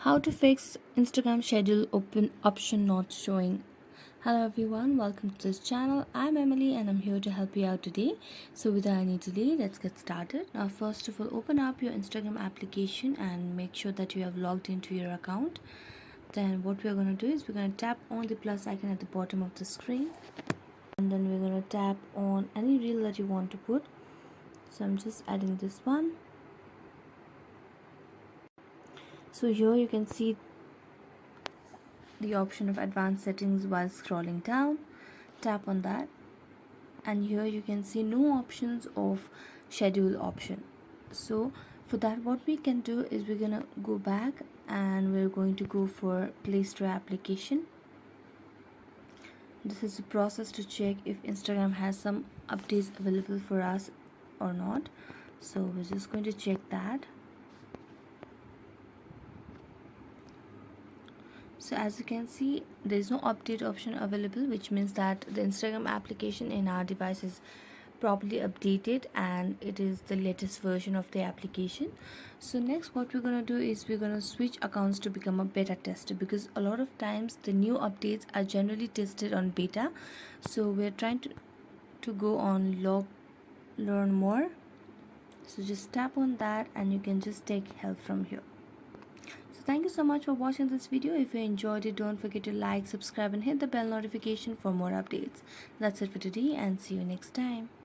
How to fix Instagram schedule open option not showing. Hello everyone, welcome to this channel. I'm Emily and I'm here to help you out today. So without any delay, let's get started. Now first of all, open up your Instagram application and make sure that you have logged into your account. Then what we're going to do is we're going to tap on the plus icon at the bottom of the screen, and then we're going to tap on any reel that you want to put. So I'm just adding this one. So here you can see the option of advanced settings while scrolling down. Tap on that, and here you can see no options of schedule option. So for that, what we can do is we're gonna go back and we're going to go for Play Store application. This is a process to check if Instagram has some updates available for us or not. So we're just going to check that. So as you can see, there is no update option available, which means that the Instagram application in our device is properly updated and it is the latest version of the application. So next what we're going to do is we're going to switch accounts to become a beta tester, because a lot of times the new updates are generally tested on beta. So we're trying to go on learn more. So just tap on that and you can just take help from here. So thank you so much for watching this video. If you enjoyed it, don't forget to like, subscribe and hit the bell notification for more updates. That's it for today and see you next time.